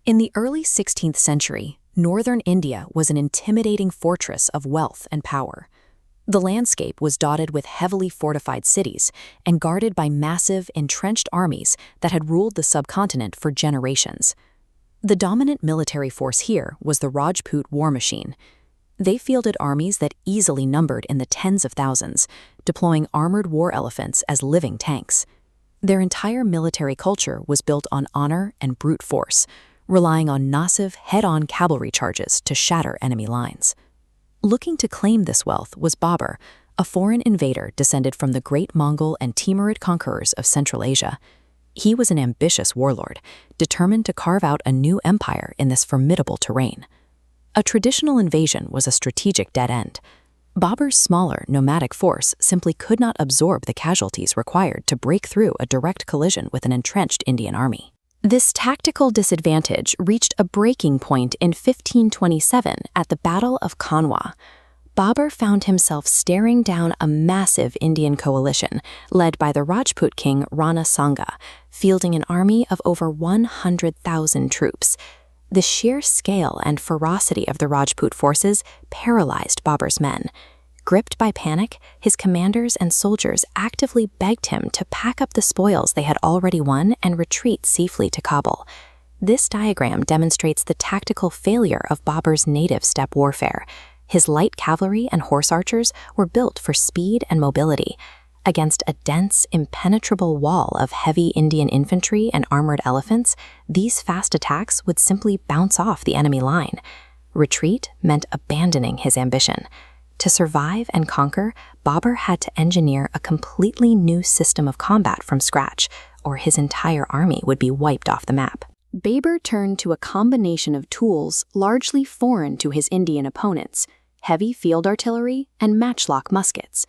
In the early 16th century, northern India was an intimidating fortress of wealth and power. The landscape was dotted with heavily fortified cities and guarded by massive, entrenched armies that had ruled the subcontinent for generations. The dominant military force here was the Rajput war machine. They fielded armies that easily numbered in the tens of thousands, deploying armored war elephants as living tanks. Their entire military culture was built on honor and brute force, relying on massive head-on cavalry charges to shatter enemy lines. Looking to claim this wealth was Babur, a foreign invader descended from the great Mongol and Timurid conquerors of Central Asia. He was an ambitious warlord, determined to carve out a new empire in this formidable terrain. A traditional invasion was a strategic dead end. Babur's smaller, nomadic force simply could not absorb the casualties required to break through a direct collision with an entrenched Indian army. This tactical disadvantage reached a breaking point in 1527 at the Battle of Kanwa. Babur found himself staring down a massive Indian coalition led by the Rajput king Rana Sanga, fielding an army of over 100,000 troops. The sheer scale and ferocity of the Rajput forces paralyzed Babur's men. Gripped by panic, his commanders and soldiers actively begged him to pack up the spoils they had already won and retreat safely to Kabul. This diagram demonstrates the tactical failure of Babur's native steppe warfare. His light cavalry and horse archers were built for speed and mobility. Against a dense, impenetrable wall of heavy Indian infantry and armored elephants, these fast attacks would simply bounce off the enemy line. Retreat meant abandoning his ambition. To survive and conquer, Babur had to engineer a completely new system of combat from scratch, or his entire army would be wiped off the map. Babur turned to a combination of tools largely foreign to his Indian opponents: heavy field artillery and matchlock muskets.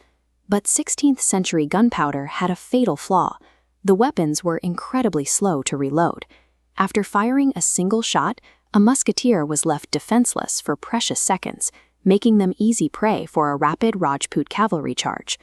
But 16th century gunpowder had a fatal flaw. The weapons were incredibly slow to reload. After firing a single shot, a musketeer was left defenseless for precious seconds, making them easy prey for a rapid Rajput cavalry charge.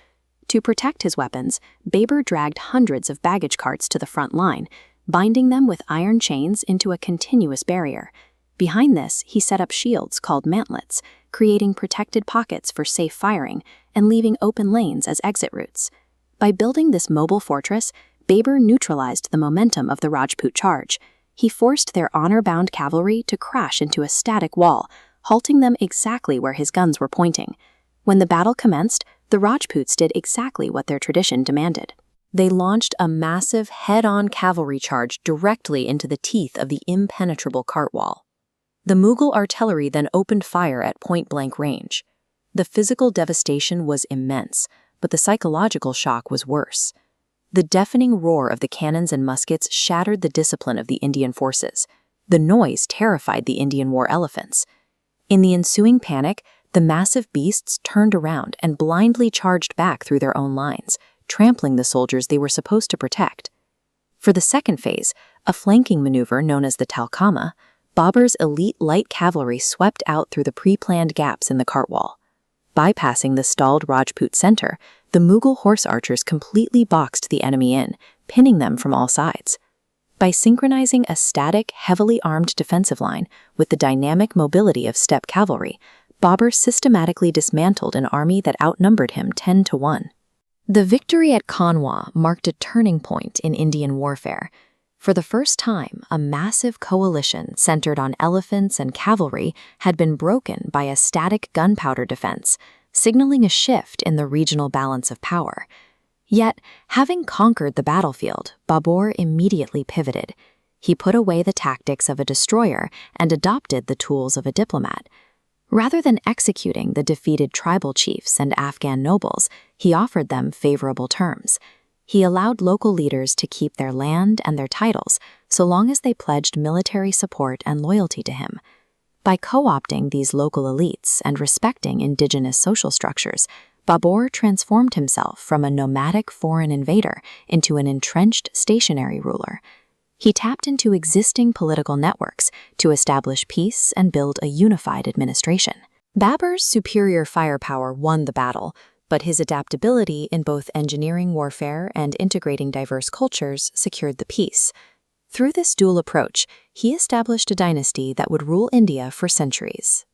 To protect his weapons, Babur dragged hundreds of baggage carts to the front line, binding them with iron chains into a continuous barrier. Behind this, he set up shields called mantlets, creating protected pockets for safe firing and leaving open lanes as exit routes. By building this mobile fortress, Babur neutralized the momentum of the Rajput charge. He forced their honor-bound cavalry to crash into a static wall, halting them exactly where his guns were pointing. When the battle commenced, the Rajputs did exactly what their tradition demanded. They launched a massive head-on cavalry charge directly into the teeth of the impenetrable cart wall. The Mughal artillery then opened fire at point-blank range. The physical devastation was immense, but the psychological shock was worse. The deafening roar of the cannons and muskets shattered the discipline of the Indian forces. The noise terrified the Indian war elephants. In the ensuing panic, the massive beasts turned around and blindly charged back through their own lines, trampling the soldiers they were supposed to protect. For the second phase, a flanking maneuver known as the Talkama, Babur's elite light cavalry swept out through the pre-planned gaps in the cart wall. Bypassing the stalled Rajput center, the Mughal horse archers completely boxed the enemy in, pinning them from all sides. By synchronizing a static, heavily armed defensive line with the dynamic mobility of steppe cavalry, Babur systematically dismantled an army that outnumbered him 10-1. The victory at Kanwa marked a turning point in Indian warfare. For the first time, a massive coalition centered on elephants and cavalry had been broken by a static gunpowder defense, signaling a shift in the regional balance of power. Yet, having conquered the battlefield, Babur immediately pivoted. He put away the tactics of a destroyer and adopted the tools of a diplomat. Rather than executing the defeated tribal chiefs and Afghan nobles, he offered them favorable terms. He allowed local leaders to keep their land and their titles so long as they pledged military support and loyalty to him. By co-opting these local elites and respecting indigenous social structures, Babur transformed himself from a nomadic foreign invader into an entrenched stationary ruler. He tapped into existing political networks to establish peace and build a unified administration. Babur's superior firepower won the battle, but his adaptability in both engineering warfare and integrating diverse cultures secured the peace. Through this dual approach, he established a dynasty that would rule India for centuries.